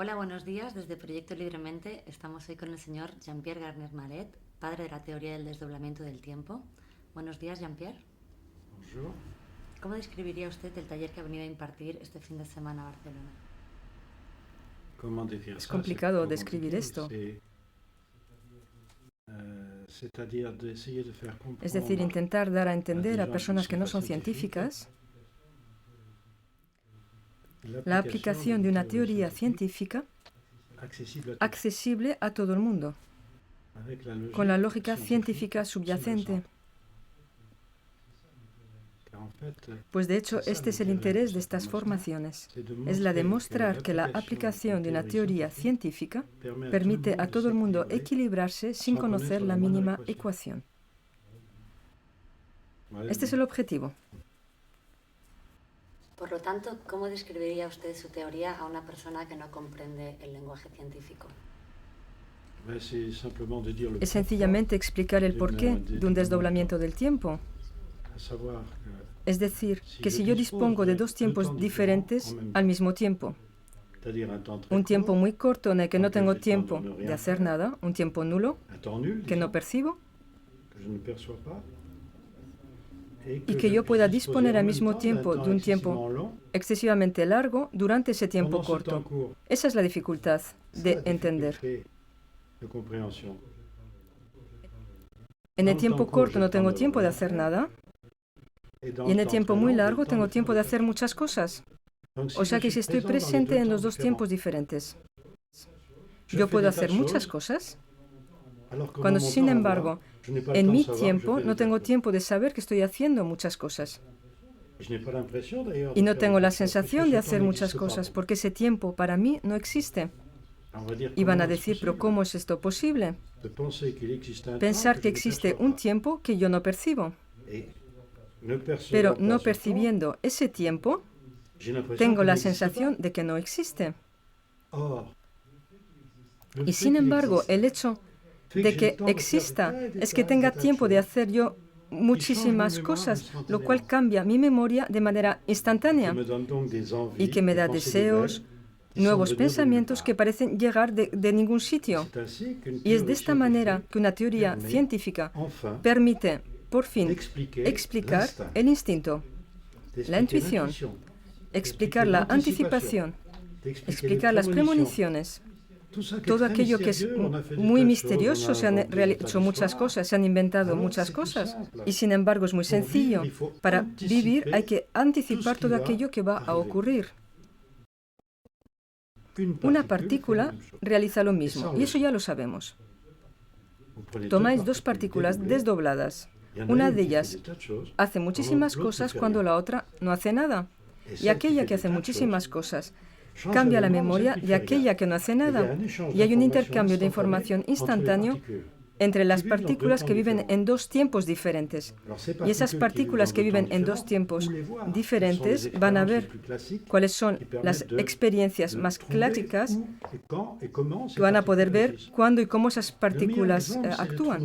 Hola, buenos días. Desde Proyecto Libremente estamos hoy con el señor Jean-Pierre Garner-Mallet, padre de la teoría del desdoblamiento del tiempo. Buenos días, Jean-Pierre. Bonjour. ¿Cómo describiría usted el taller que ha venido a impartir este fin de semana a Barcelona? Comment décrire Es ça? complicado C'est pas describir compliqué, esto. C'est-à-dire d'essayer de faire Es decir, comprendre intentar dar a entender a gens personas qui que ne no sont son pas scientifiques científicas la aplicación de una teoría científica accesible a todo el mundo, con la lógica científica subyacente. Pues de hecho, este es el interés de estas formaciones. Es la de mostrar que la aplicación de una teoría científica permite a todo el mundo equilibrarse sin conocer la mínima ecuación. Este es el objetivo. Por lo tanto, ¿cómo describiría usted su teoría a una persona que no comprende el lenguaje científico? Es sencillamente explicar el porqué de un desdoblamiento del tiempo. Es decir, que si yo dispongo de dos tiempos diferentes al mismo tiempo, un tiempo muy corto en el que no tengo tiempo de hacer nada, un tiempo nulo que no percibo, y que yo pueda disponer al mismo tiempo de un tiempo excesivamente largo durante ese tiempo corto. Esa es la dificultad de entender. En el tiempo corto no tengo tiempo de hacer nada, y en el tiempo muy largo tengo tiempo de hacer muchas cosas. O sea que si estoy presente en los dos tiempos diferentes, yo puedo hacer muchas cosas, cuando sin embargo, en mi tiempo no tengo tiempo de saber que estoy haciendo muchas cosas. Y no tengo la sensación de hacer muchas cosas, porque ese tiempo para mí no existe. Y van a decir, pero ¿cómo es esto posible? Pensar que existe un tiempo que yo no percibo. Pero no percibiendo ese tiempo, tengo la sensación de que no existe. Y sin embargo, el hecho de que exista es que tenga tiempo de hacer yo muchísimas cosas, lo cual cambia mi memoria de manera instantánea y que me da deseos, nuevos pensamientos que parecen llegar de ningún sitio. Y es de esta manera que una teoría científica permite, por fin, explicar el instinto, la intuición, explicar la anticipación, explicar las premoniciones, todo aquello que es muy misterioso. Se han hecho muchas cosas, se han inventado muchas cosas, y sin embargo es muy sencillo. Para vivir hay que anticipar todo aquello que va a ocurrir. Una partícula realiza lo mismo, y eso ya lo sabemos. Tomáis dos partículas desdobladas. Una de ellas hace muchísimas cosas cuando la otra no hace nada. Y aquella que hace muchísimas cosas cambia la memoria de aquella que no hace nada. Y hay un intercambio de información instantáneo entre las partículas que viven en dos tiempos diferentes. Y esas partículas que viven en dos tiempos diferentes van a ver cuáles son las experiencias más clásicas, que van a poder ver cuándo y cómo esas partículas actúan.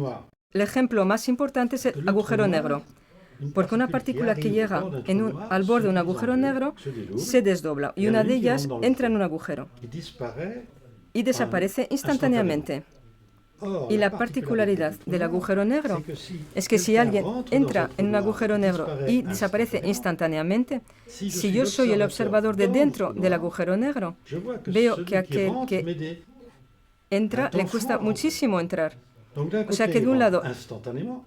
El ejemplo más importante es el agujero negro, porque una partícula que llega al borde de un agujero negro se desdobla y una de ellas entra en un agujero y desaparece instantáneamente. Y la particularidad del agujero negro es que si alguien entra en un agujero negro y desaparece instantáneamente, si yo soy el observador de dentro del agujero negro, veo que aquel que entra le cuesta muchísimo entrar. O sea que de un lado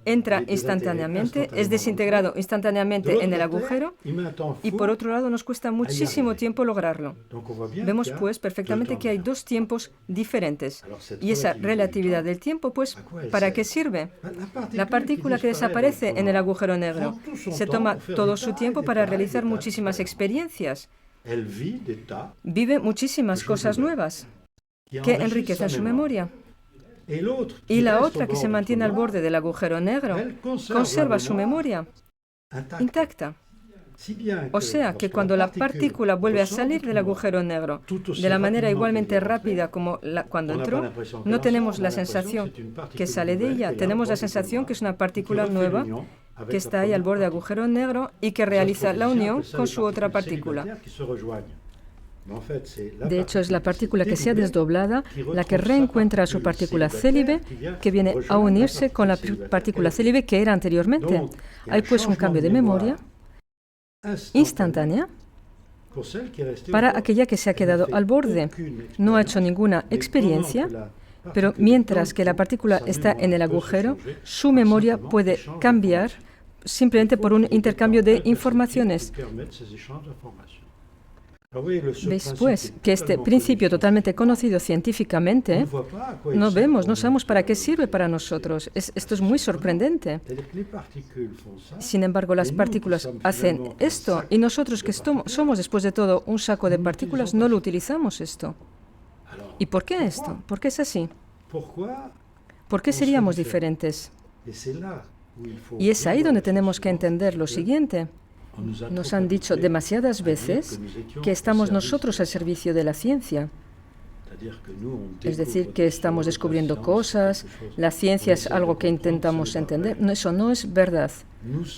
entra instantáneamente, es desintegrado instantáneamente en el agujero, y por otro lado nos cuesta muchísimo tiempo lograrlo. Vemos pues perfectamente que hay dos tiempos diferentes. Y esa relatividad del tiempo, pues, ¿para qué sirve? La partícula que desaparece en el agujero negro se toma todo su tiempo para realizar muchísimas experiencias. Vive muchísimas cosas nuevas que enriquecen su memoria. Y la otra, que se mantiene al borde del agujero negro, conserva su memoria intacta. O sea que cuando la partícula vuelve a salir del agujero negro de la manera igualmente rápida como cuando entró, no tenemos la sensación que sale de ella, tenemos la sensación que es una partícula nueva que está ahí al borde del agujero negro y que realiza la unión con su otra partícula. De hecho, es la partícula que se ha desdoblada la que reencuentra a su partícula célibe, que viene a unirse con la partícula célibe que era anteriormente. Hay pues un cambio de memoria instantánea para aquella que se ha quedado al borde. No ha hecho ninguna experiencia, pero mientras que la partícula está en el agujero, su memoria puede cambiar simplemente por un intercambio de informaciones. Veis pues que este principio totalmente conocido científicamente, no vemos, no sabemos para qué sirve para nosotros. Esto es muy sorprendente. Sin embargo, las partículas hacen esto y nosotros que somos después de todo un saco de partículas no lo utilizamos esto. ¿Y por qué esto? ¿Por qué es así? ¿Por qué seríamos diferentes? Y es ahí donde tenemos que entender lo siguiente. Nos han dicho demasiadas veces que estamos nosotros al servicio de la ciencia. Es decir, que estamos descubriendo cosas, la ciencia es algo que intentamos entender. No, eso no es verdad.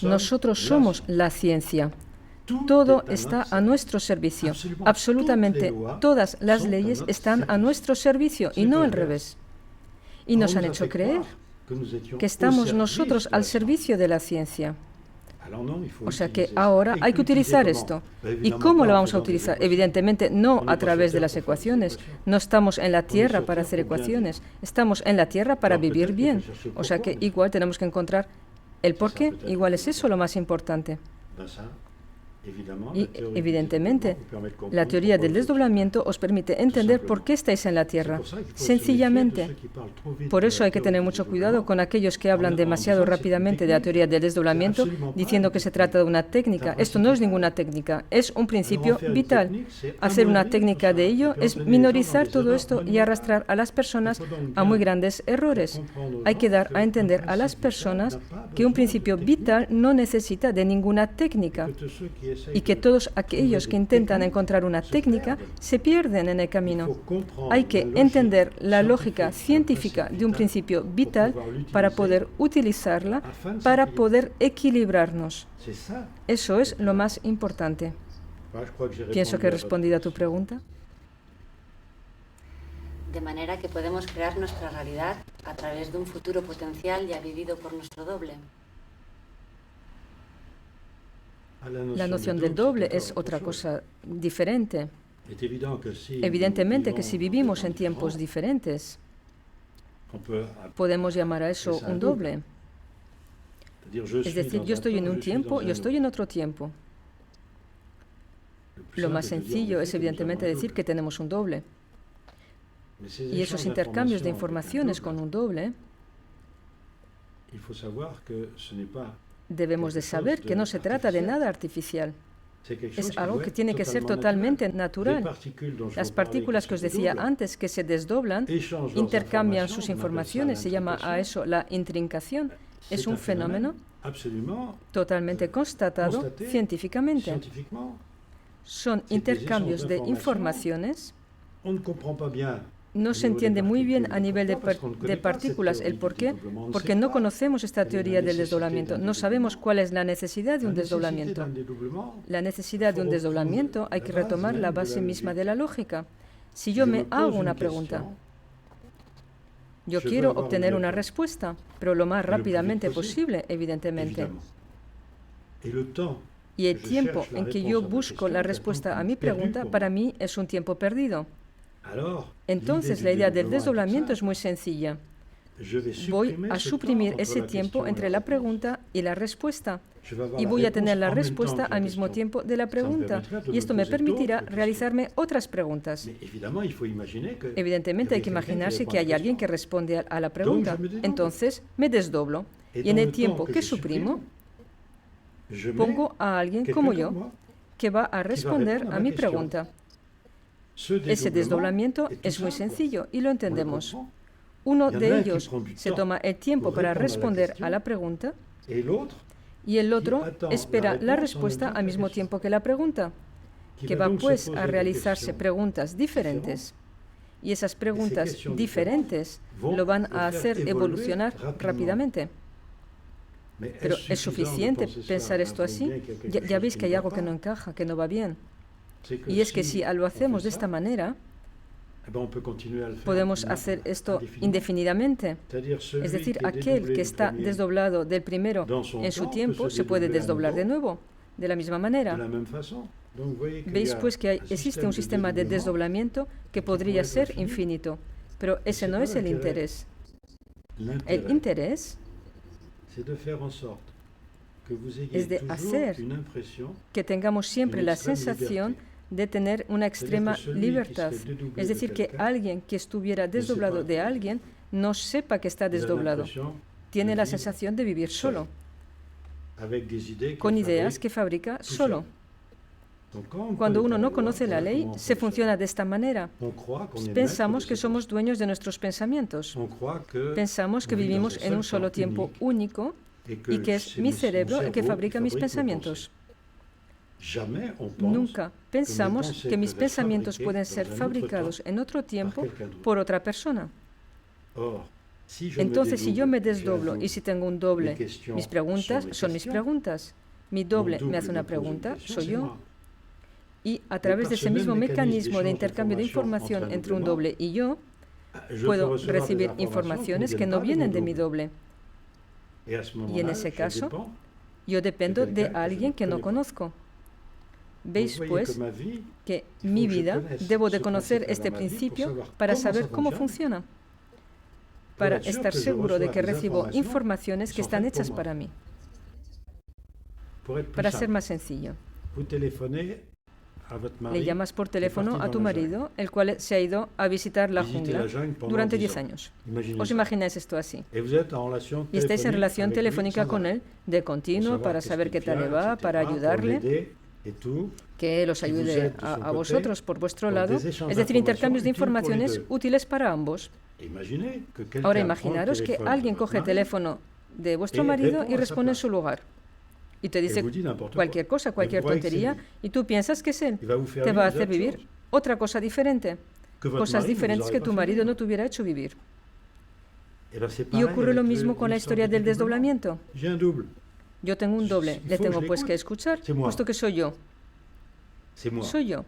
Nosotros somos la ciencia. Todo está a nuestro servicio. Absolutamente todas las leyes están a nuestro servicio y no al revés. Y nos han hecho creer que estamos nosotros al servicio de la ciencia. O sea que ahora hay que utilizar esto. ¿Y cómo lo vamos a utilizar? Evidentemente no a través de las ecuaciones. No estamos en la Tierra para hacer ecuaciones. Estamos en la Tierra para vivir bien. O sea que igual tenemos que encontrar el porqué. Igual es eso lo más importante. Y evidentemente, la teoría del desdoblamiento os permite entender por qué estáis en la Tierra. Sencillamente. Por eso hay que tener mucho cuidado con aquellos que hablan demasiado rápidamente de la teoría del desdoblamiento, diciendo que se trata de una técnica. Esto no es ninguna técnica, es un principio vital. Hacer una técnica de ello es minorizar todo esto y arrastrar a las personas a muy grandes errores. Hay que dar a entender a las personas que un principio vital no necesita de ninguna técnica. Y que todos aquellos que intentan encontrar una técnica se pierden en el camino. Hay que entender la lógica científica de un principio vital para poder utilizarla, para poder equilibrarnos. Eso es lo más importante. Pienso que he respondido a tu pregunta. De manera que podemos crear nuestra realidad a través de un futuro potencial ya vivido por nuestro doble. La noción del doble es otra cosa diferente. Evidentemente que si vivimos en tiempos diferentes, podemos llamar a eso un doble. Es decir, yo estoy en un tiempo, yo estoy en otro tiempo. Lo más sencillo es evidentemente decir que tenemos un doble. Y esos intercambios de informaciones con un doble, debemos de saber que no se trata de nada artificial. Es algo que tiene que ser totalmente natural. Las partículas que os decía antes que se desdoblan, intercambian sus informaciones, se llama a eso la intrincación. Es un fenómeno totalmente constatado científicamente. Son intercambios de informaciones. No se entiende muy bien a nivel de partículas el por qué, porque no conocemos esta teoría del desdoblamiento. No sabemos cuál es la necesidad de un desdoblamiento. La necesidad de un desdoblamiento hay que retomar la base misma de la lógica. Si yo me hago una pregunta, yo quiero obtener una respuesta, pero lo más rápidamente posible, evidentemente. Y el tiempo en que yo busco la respuesta a mi pregunta, para mí es un tiempo perdido. Entonces, la idea del desdoblamiento es muy sencilla. Voy a suprimir ese tiempo entre la pregunta y la respuesta. Y voy a tener la respuesta al mismo tiempo de la pregunta. Y esto me permitirá realizarme otras preguntas. Evidentemente hay que imaginarse que hay alguien que responde a la pregunta. Entonces, me desdoblo. Y en el tiempo que suprimo, pongo a alguien como yo que va a responder a mi pregunta. Ese desdoblamiento es muy sencillo y lo entendemos. Uno de ellos se toma el tiempo para responder a la pregunta y el otro espera la respuesta al mismo tiempo que la pregunta, que va pues a realizarse preguntas diferentes. Y esas preguntas diferentes lo van a hacer evolucionar rápidamente. Pero ¿es suficiente pensar esto así? Ya veis que hay algo que no encaja, que no va bien. Y es que si lo hacemos de esta manera, podemos hacer esto indefinidamente. Es decir, aquel que está desdoblado del primero en su tiempo se puede desdoblar de nuevo, de la misma manera. Veis pues que existe un sistema de desdoblamiento que podría ser infinito, pero ese no es el interés. El interés es de hacer que tengamos siempre la sensación de tener una extrema libertad. Es decir, que alguien que estuviera desdoblado de alguien no sepa que está desdoblado. Tiene la sensación de vivir solo, con ideas que fabrica solo. Cuando uno no conoce la ley, se funciona de esta manera. Pensamos que somos dueños de nuestros pensamientos. Pensamos que vivimos en un solo tiempo único y que es mi cerebro el que fabrica mis pensamientos. Nunca pensamos que mis pensamientos pueden ser fabricados en otro tiempo por otra persona. Entonces, si yo me desdoblo y si tengo un doble, mis preguntas son mis preguntas. Mi doble me hace una pregunta, soy yo. Y a través de ese mismo mecanismo de intercambio de información entre un doble y yo, puedo recibir informaciones que no vienen de mi doble. Y en ese caso, yo dependo de alguien que no conozco. Veis, pues, que mi vida, debo de conocer este principio para saber cómo funciona, para estar seguro de que recibo informaciones que están hechas para mí. Para ser más sencillo, le llamas por teléfono a tu marido, el cual se ha ido a visitar la jungla durante 10 años. Os imagináis esto así. Y estáis en relación telefónica con él de continuo para saber qué tal le va, para ayudarle, que él os ayude a vosotros por vuestro lado. Es decir, intercambios de informaciones útiles para ambos. Ahora imaginaros que alguien coge el teléfono de vuestro marido y responde en su lugar. Y te dice cualquier cosa, cualquier tontería, y tú piensas que es él. Te va a hacer vivir otra cosa diferente, cosas diferentes que tu marido no te hubiera hecho vivir. Y ocurre lo mismo con la historia del desdoblamiento. Yo tengo un doble, le tengo pues que escuchar, puesto que soy yo. Soy yo.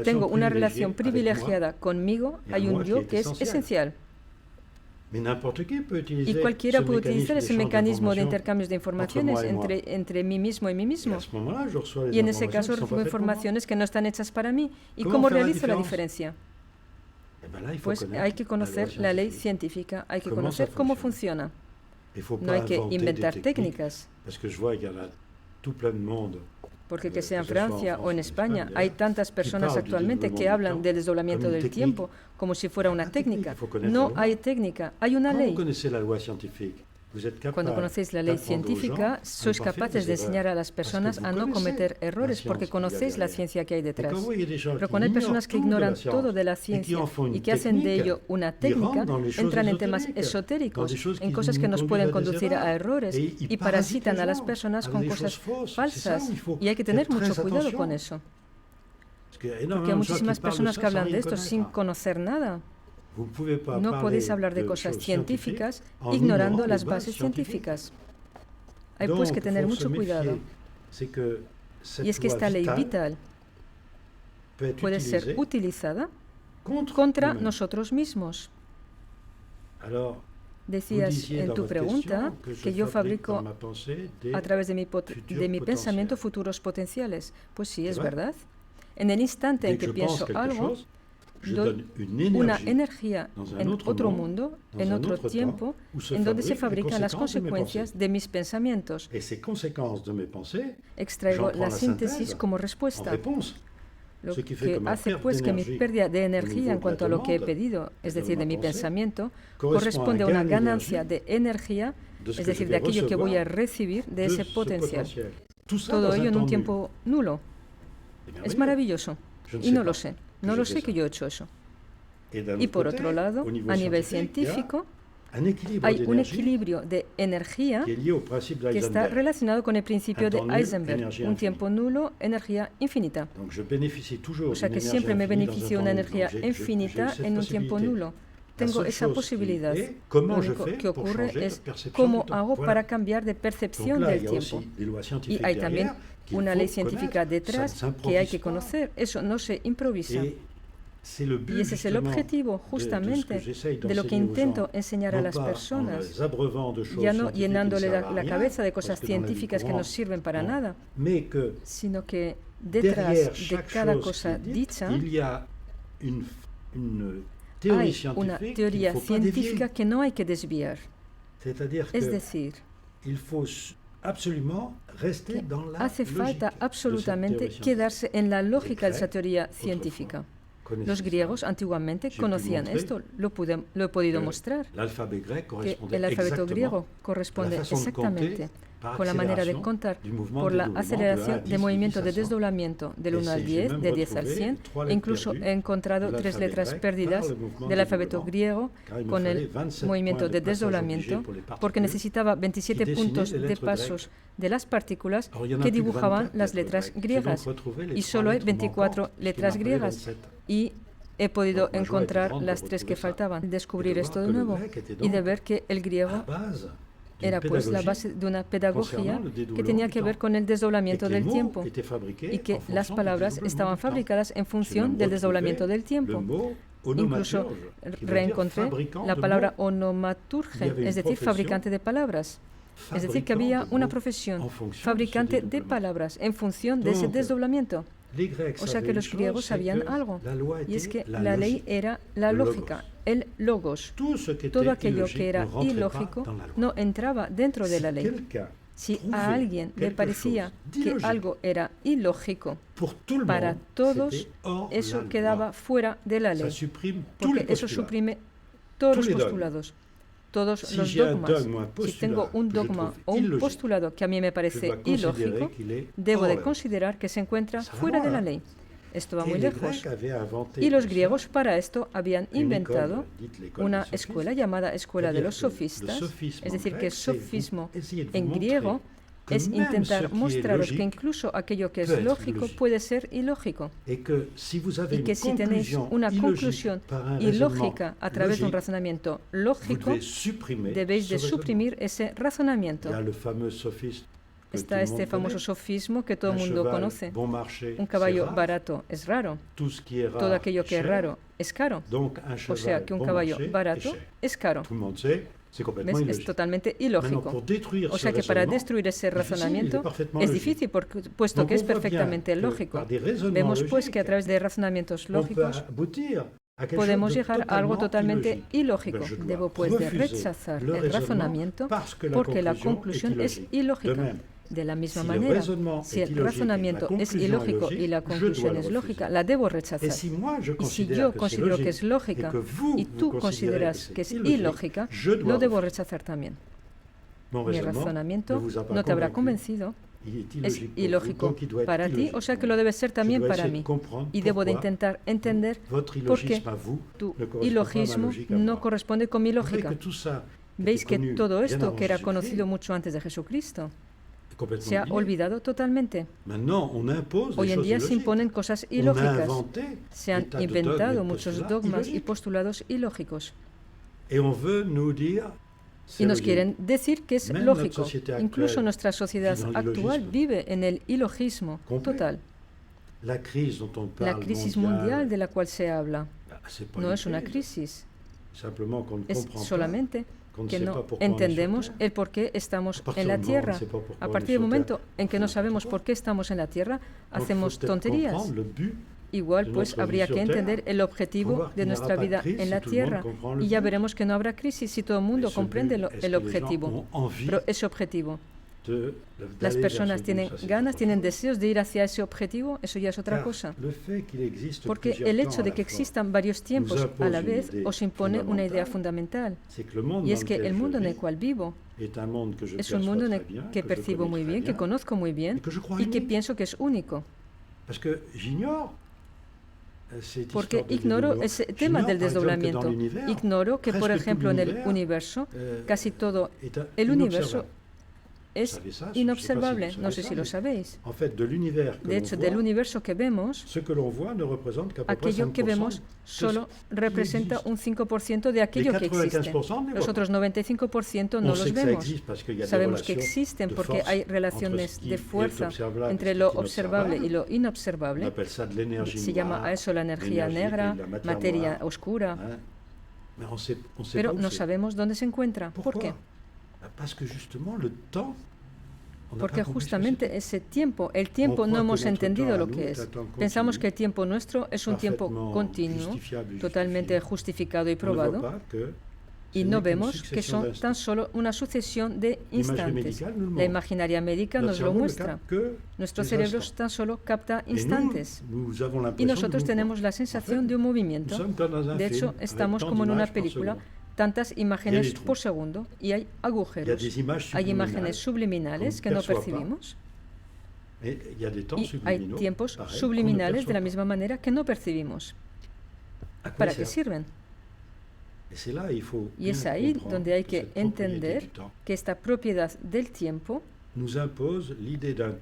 Tengo una relación privilegiada conmigo, hay un yo que es esencial. Y cualquiera puede utilizar ese mecanismo de intercambios de informaciones entre mí mismo y mí mismo. Y en ese caso recibo informaciones que no están hechas para mí. ¿Y cómo realizo la diferencia? Pues hay que conocer la ley científica, hay que conocer cómo funciona. No hay que inventar técnicas. Porque que sea en Francia o en España, hay tantas personas actualmente que hablan del desdoblamiento del tiempo como si fuera una técnica. No hay técnica, hay una ley. Cuando conocéis la ley científica, sois capaces de enseñar a las personas a no cometer errores porque conocéis la ciencia que hay detrás. Pero cuando hay personas que ignoran todo de la ciencia y que hacen de ello una técnica, entran en temas esotéricos, en cosas que nos pueden conducir a errores y parasitan a las personas con cosas falsas. Y hay que tener mucho cuidado con eso. Porque hay muchísimas personas que hablan de esto sin conocer nada. No podéis hablar de cosas científicas ignorando las bases científicas. Hay pues que tener mucho cuidado. Y es que esta ley vital puede ser utilizada contra nosotros mismos. Decías en tu pregunta que yo fabrico a través de mi pensamiento futuros potenciales. Pues sí, es verdad. En el instante en que pienso algo, doy una energía en otro mundo, en otro tiempo, en donde se fabrican las consecuencias de mis pensamientos. Extraigo la síntesis como respuesta. Lo que hace pues que mi pérdida de energía en cuanto a lo que he pedido, es decir, de mi pensamiento, corresponde a una ganancia de energía, es decir, de aquello que voy a recibir de ese potencial. Todo ello en un tiempo nulo. Es maravilloso. Y no lo sé. No lo sé que yo he hecho eso. Y por otro lado, a nivel científico, hay un equilibrio de energía que está relacionado con el principio de Heisenberg, un tiempo nulo, energía infinita. O sea que siempre me beneficio de una energía infinita en un tiempo nulo. tengo esa posibilidad. Lo único que ocurre es cómo hago para cambiar de percepción del tiempo. Y hay también una ley científica detrás que hay que conocer. Eso no se improvisa. Y ese es el objetivo, justamente, de lo que intento enseñar a las personas, ya no llenándole la cabeza de cosas científicas que no sirven para nada, sino que detrás de cada cosa dicha hay una teoría científica que no hay que desviar. Es decir, hace falta absolutamente quedarse en la lógica de esa teoría científica. Los griegos antiguamente conocían esto, lo he podido mostrar, que el alfabeto griego corresponde exactamente con la manera de contar por la aceleración de movimiento de desdoblamiento del 1 al 10, de 10 al 100, e incluso he encontrado 3 letras perdidas del alfabeto griego con el movimiento de desdoblamiento, porque necesitaba 27 puntos de pasos de las partículas que dibujaban las letras griegas, y solo hay 24 letras griegas, y he podido encontrar las 3 que faltaban. Descubrir esto de nuevo y de ver que el griego era pues la base de una pedagogía que tenía que ver con el desdoblamiento del tiempo y que las palabras estaban fabricadas en función del desdoblamiento del tiempo. Incluso reencontré la palabra onomaturge, es decir, fabricante de palabras. Es decir, que había una profesión, fabricante de palabras, en función de ese desdoblamiento. O sea que los griegos sabían algo, y es que la ley era la lógica, el logos. Todo aquello que era ilógico no entraba dentro de la ley. Si a alguien le parecía que algo era ilógico, para todos eso quedaba fuera de la ley, porque eso suprime todos los postulados, todos los dogmas. Si tengo un dogma o un postulado que a mí me parece ilógico, debo de considerar que se encuentra fuera de la ley. Esto va muy lejos. Y los griegos para esto habían inventado una escuela llamada Escuela de los Sofistas, es decir, que sofismo en griego es intentar mostraros que incluso aquello que es lógico puede ser ilógico. Y que si tenéis una conclusión ilógica a través de un razonamiento lógico, debéis de suprimir ese razonamiento. Está este famoso sofismo que todo el mundo conoce. Un caballo barato es raro. Todo aquello que es raro es caro. O sea que un caballo barato es caro. ¿Ves? Es totalmente ilógico. O sea que para destruir ese razonamiento es difícil, puesto que es perfectamente lógico. Vemos pues que a través de razonamientos lógicos podemos llegar a algo totalmente ilógico. Debo pues de rechazar el razonamiento porque la conclusión es ilógica. De la misma manera, si el razonamiento es ilógico y la conclusión es lógica, la debo rechazar. Y si yo considero que es lógica y tú consideras que es ilógica, lo debo rechazar también. Mi razonamiento no te habrá convencido. Es ilógico para ti, o sea que lo debe ser también para mí. Y debo de intentar entender por qué tu ilogismo no corresponde con mi lógica. Veis que todo esto, que era conocido mucho antes de Jesucristo, se ha olvidado totalmente. Hoy en día se imponen cosas ilógicas. Se han inventado muchos dogmas y postulados ilógicos. Y nos quieren decir que es lógico. Incluso nuestra sociedad actual vive en el ilogismo total. La crisis mundial de la cual se habla no es una crisis. Es solamente que no entendemos el por qué estamos en la Tierra. A partir del momento en que no sabemos por qué estamos en la Tierra, hacemos tonterías. Igual, pues, habría que entender el objetivo de nuestra vida en la Tierra. Y ya veremos que no habrá crisis si todo el mundo comprende el objetivo. Pero ese objetivo, las personas tienen ganas, tienen deseos de ir hacia ese objetivo, eso ya es otra cosa. Porque el hecho de que existan varios tiempos a la vez os impone una idea fundamental. Y es que el mundo en el cual vivo es un mundo en el que percibo muy bien, que conozco muy bien y que pienso que es único. Porque ignoro ese tema del desdoblamiento. Ignoro que, por ejemplo, en el universo, casi todo el universo es inobservable. No sé si lo sabéis. De hecho, del universo que vemos, aquello que vemos solo representa un 5% de aquello que existe. Los otros 95% no los vemos. Sabemos que existen porque hay relaciones de fuerza entre lo observable y lo inobservable. Se llama a eso la energía negra, materia oscura. Pero no sabemos dónde se encuentra. ¿Por qué? Porque justamente ese tiempo, el tiempo no hemos entendido lo que es. Pensamos que el tiempo nuestro es un tiempo continuo, totalmente justificado y probado, y no vemos que son tan solo una sucesión de instantes. La imaginaria médica nos lo muestra. Nuestro cerebro tan solo capta instantes. Y nosotros tenemos la sensación de un movimiento. De hecho, estamos como en una película, tantas imágenes por segundo, y hay agujeros. Hay imágenes subliminales que no percibimos. Y hay tiempos subliminales de la misma manera que no percibimos. ¿Para qué sirven? Y es ahí donde hay que entender que esta propiedad del tiempo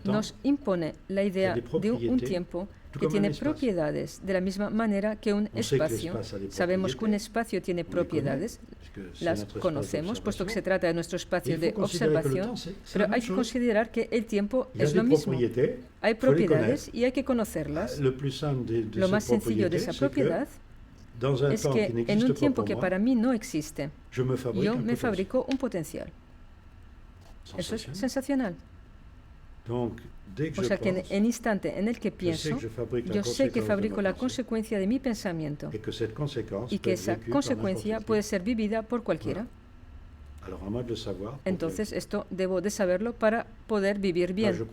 nos impone la idea de un tiempo que tiene propiedades de la misma manera que un espacio. Sabemos que un espacio tiene propiedades, las conocemos, puesto que se trata de nuestro espacio de observación, pero hay que considerar que el tiempo es lo mismo. Hay propiedades y hay que conocerlas. Lo más sencillo de esa propiedad es que en un tiempo que para mí no existe, yo me fabrico un potencial. Eso es sensacional. O sea que en el instante en el que pienso, yo sé que fabrico la consecuencia de mi pensamiento y que esa consecuencia puede ser vivida por cualquiera. Entonces esto debo de saberlo para poder vivir bien.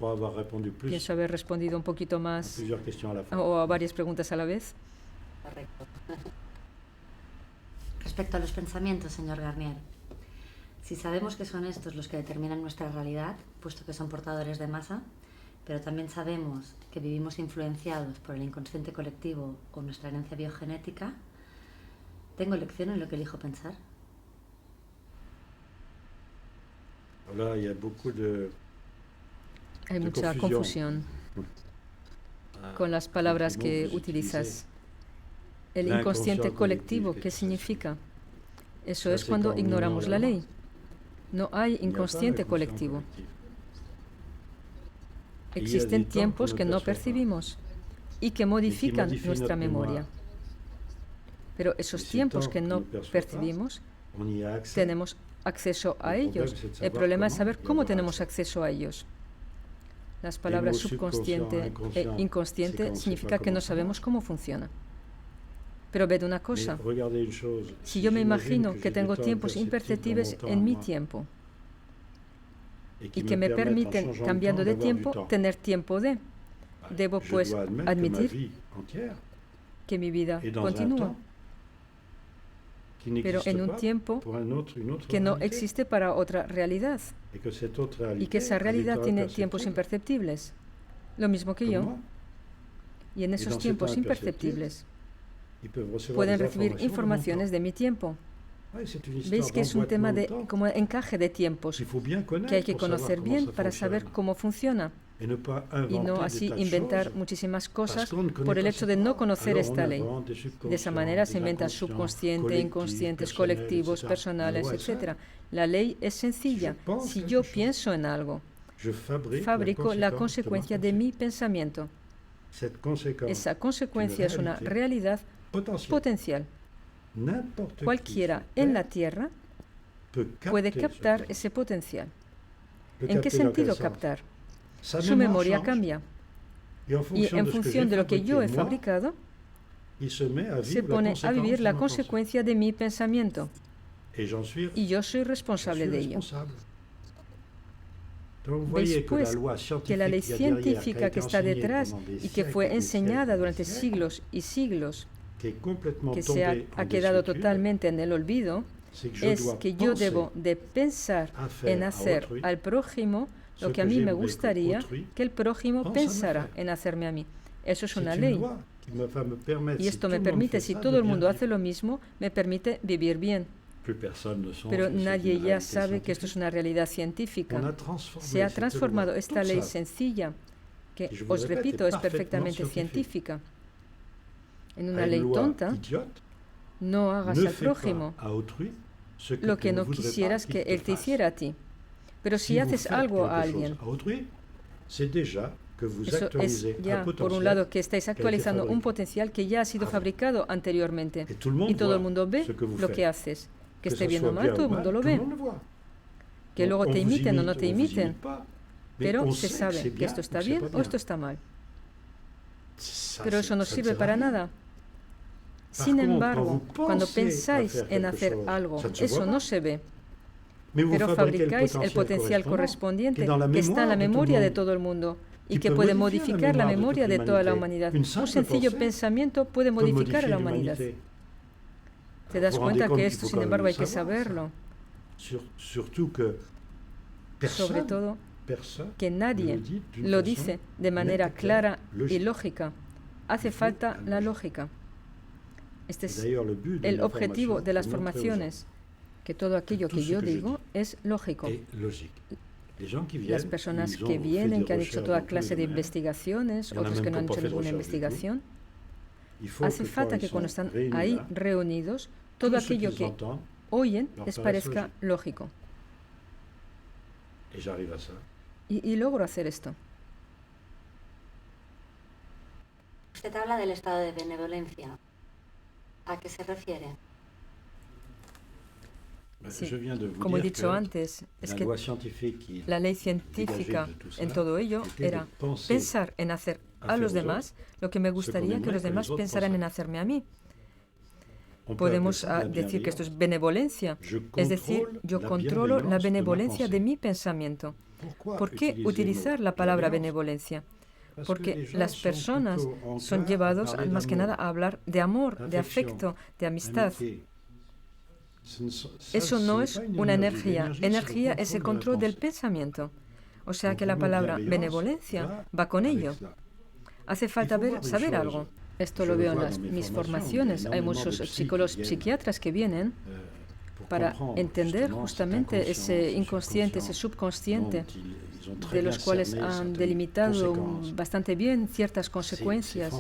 Pienso haber respondido un poquito más o a varias preguntas a la vez. Correcto. Respecto a los pensamientos, señor Garnier, si sabemos que son estos los que determinan nuestra realidad, puesto que son portadores de masa, pero también sabemos que vivimos influenciados por el inconsciente colectivo o nuestra herencia biogenética, ¿tengo elección en lo que elijo pensar? Hay mucha confusión con las palabras que utilizas. El inconsciente colectivo, ¿qué significa? Eso es cuando ignoramos la ley. No hay inconsciente colectivo. Existen tiempos que no percibimos y que modifican nuestra memoria. Pero esos tiempos que no percibimos, tenemos acceso a ellos. El problema es saber cómo tenemos acceso a ellos. Las palabras subconsciente e inconsciente significa que no sabemos cómo funciona. Pero ved una cosa, si yo me imagino que tengo tiempos imperceptibles en mi tiempo y que me permiten, cambiando de tiempo, tener tiempo de, debo pues admitir que mi vida continúa, pero en un tiempo que no existe para otra realidad y que esa realidad tiene tiempos imperceptibles, lo mismo que yo, y en esos tiempos imperceptibles pueden recibir informaciones de mi tiempo. Veis que es un tema de como encaje de tiempos que hay que conocer bien para saber cómo funciona y no así inventar muchísimas cosas por el hecho de no conocer esta ley. De esa manera se inventan subconsciente, inconscientes, colectivos, personales, etc. La ley es sencilla. Si yo pienso en algo, fabrico la consecuencia de mi pensamiento. Esa consecuencia es una realidad potencial. Cualquiera en la Tierra puede captar ese potencial. ¿En qué sentido captar? Su memoria cambia. Y en función de lo que yo he fabricado, se pone a vivir la consecuencia de mi pensamiento. Y yo soy responsable de ello. Veis pues que la ley científica que está detrás y que fue enseñada durante siglos y siglos, que se ha quedado totalmente en el olvido, es que yo debo de pensar en hacer al prójimo lo que a mí me gustaría que el prójimo pensara en hacerme a mí. Eso es una ley. Y esto me permite, si todo el mundo hace lo mismo, me permite vivir bien. Pero nadie ya sabe que esto es una realidad científica. Se ha transformado esta ley sencilla, que, os repito, es perfectamente científica, en una ley tonta. No hagas al prójimo lo que no quisieras que él te hiciera a ti. Pero si haces algo a alguien, eso es ya, por un lado, que estáis actualizando un potencial que ya ha sido fabricado anteriormente. Y todo el mundo ve lo que haces. Que esté bien o mal, todo el mundo lo ve. Que luego te imiten o no te imiten. Pero se sabe que esto está bien o esto está mal. Pero eso no sirve para nada. Sin embargo, cuando pensáis en hacer algo, eso no se ve. Pero fabricáis el potencial correspondiente que está en la memoria de todo el mundo y que puede modificar la memoria de toda la humanidad. Un sencillo pensamiento puede modificar a la humanidad. ¿Te das cuenta que esto, sin embargo, hay que saberlo? Sobre todo, que nadie lo dice de manera clara y lógica. Hace falta la lógica. Este es el objetivo de las formaciones, que todo aquello que yo digo es lógico. Las personas que vienen, que han hecho toda clase de investigaciones, otros que no han hecho ninguna investigación, hace falta que cuando están ahí reunidos, todo aquello que oyen les parezca lógico. Y logro hacer esto. Usted habla del estado de benevolencia. ¿A qué se refiere? Sí, como he dicho antes, es que la ley científica en todo ello era pensar en hacer a los demás lo que me gustaría que los demás pensaran en hacerme a mí. Podemos decir que esto es benevolencia, es decir, yo controlo la benevolencia de mi pensamiento. ¿Por qué utilizar la palabra benevolencia? Porque las personas son llevados más que nada a hablar de amor, de afecto, de amistad. Eso no es una energía. Energía es el control del pensamiento. O sea que la palabra benevolencia va con ello. Hace falta saber algo. Esto lo veo en mis formaciones. Hay muchos psicólogos, psiquiatras que vienen para entender justamente ese inconsciente, ese subconsciente, de los cuales han delimitado bastante bien ciertas consecuencias.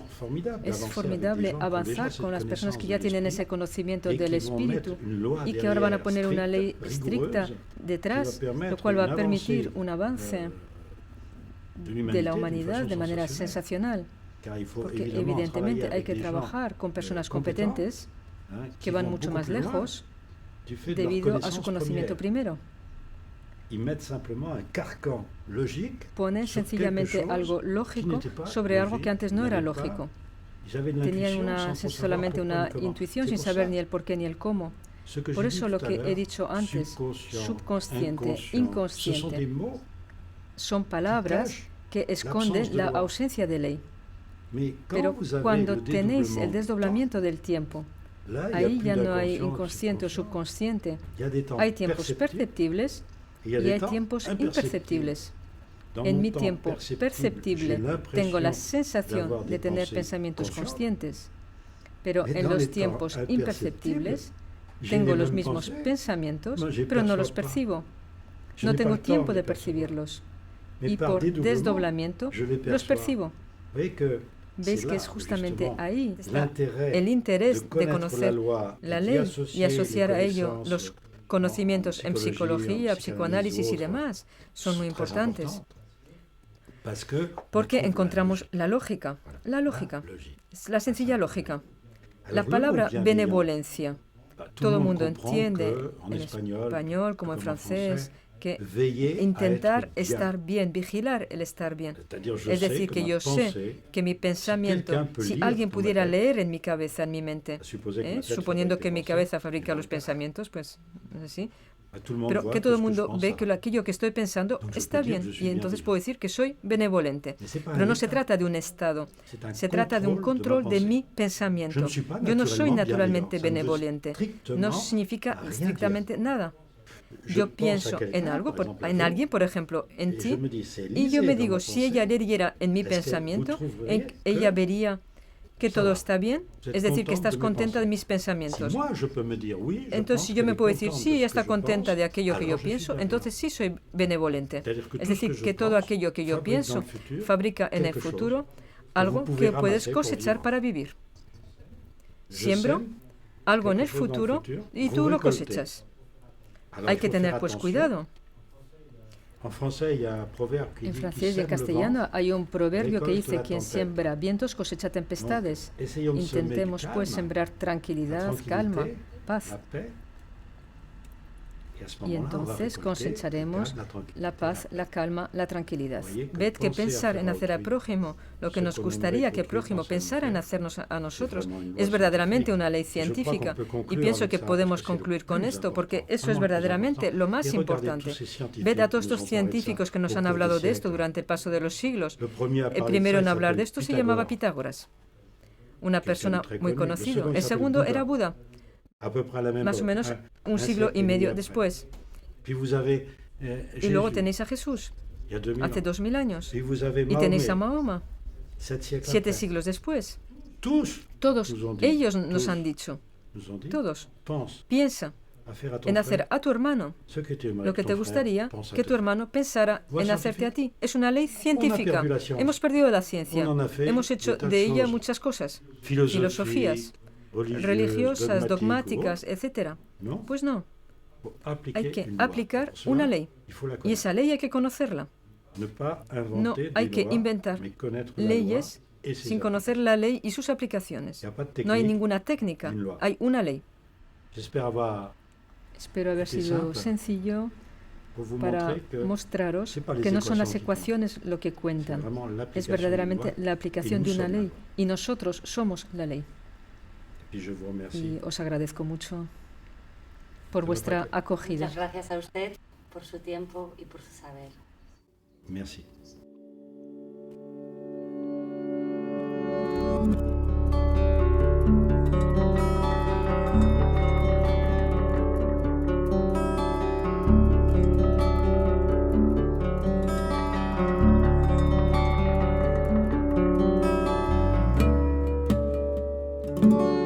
Es formidable avanzar con las personas que ya tienen ese conocimiento del espíritu y que ahora van a poner una ley estricta detrás, lo cual va a permitir un avance de la humanidad de manera sensacional. Porque evidentemente hay que trabajar con personas competentes que van mucho más lejos debido a su conocimiento primero. Ponen sencillamente algo lógico sobre algo que antes no era lógico. Tenían solamente una intuición sin saber ni el por qué ni el cómo. Por eso lo que he dicho antes, subconsciente, inconsciente, son palabras que esconden la ausencia de ley. Pero cuando tenéis el desdoblamiento del tiempo, ahí ya no hay inconsciente o subconsciente. Hay tiempos perceptibles y hay tiempos imperceptibles. En mi tiempo perceptible tengo la sensación de tener pensamientos conscientes, pero en los tiempos imperceptibles tengo los mismos pensamientos, pero no los percibo. No tengo tiempo de percibirlos. Y por desdoblamiento los percibo. ¿Veis que es justamente ahí el interés de conocer la ley y asociar a ello los conocimientos en psicología, psicoanálisis y demás? Son muy importantes. Porque encontramos la lógica. La lógica. Es la sencilla lógica. La palabra benevolencia. Todo el mundo entiende en español como en francés que intentar estar bien, vigilar el estar bien. Es decir, que yo sé que mi pensamiento, si alguien pudiera leer en mi cabeza, en mi mente, suponiendo que mi cabeza fabrica los pensamientos, pues así, pero que todo el mundo ve que aquello que estoy pensando está bien y entonces puedo decir que soy benevolente. Pero no se trata de un estado, se trata de un control de mi pensamiento. Yo no soy naturalmente benevolente, no significa estrictamente nada. Yo pienso en algo, en alguien, por ejemplo, en ti, y yo me digo, si ella leyera en mi pensamiento, ella vería que todo está bien, es decir, que estás contenta de mis pensamientos. Entonces, si yo me puedo decir, sí, ella está contenta de aquello que yo pienso, entonces sí soy benevolente. Es decir, que todo aquello que yo pienso fabrica en el futuro algo que puedes cosechar para vivir. Siembro algo en el futuro y tú lo cosechas. Hay que tener pues cuidado. En francés y en castellano hay un proverbio que dice: quien siembra vientos cosecha tempestades. Intentemos pues sembrar tranquilidad, calma, paz. Y entonces cosecharemos la paz, la calma, la tranquilidad. Ved que pensar en hacer al prójimo lo que nos gustaría que el prójimo pensara en hacernos a nosotros es verdaderamente una ley científica. Y pienso que podemos concluir con esto, porque eso es verdaderamente lo más importante. Ved a todos estos científicos que nos han hablado de esto durante el paso de los siglos. El primero en hablar de esto se llamaba Pitágoras, una persona muy conocida. El segundo era Buda, más o menos un siglo y medio después. Y luego tenéis a Jesús, hace 2000 años. Y tenéis a Mahoma, 7 siglos después. Todos ellos nos han dicho, todos, piensa en hacer a tu hermano lo que te gustaría que tu hermano pensara en hacerte a ti. Es una ley científica. Hemos perdido la ciencia. Hemos hecho de ella muchas cosas, filosofías religiosas, dogmáticas, etc. Pues no. Hay que aplicar una ley. Y esa ley hay que conocerla. No hay que inventar leyes sin conocer la ley y sus aplicaciones. No hay ninguna técnica, hay una ley. Espero haber sido sencillo para mostraros que no son las ecuaciones lo que cuentan. Es verdaderamente la aplicación de una ley. Y nosotros somos la ley. Y os agradezco mucho por vuestra acogida. Muchas gracias a usted por su tiempo y por su saber. Merci. Thank you.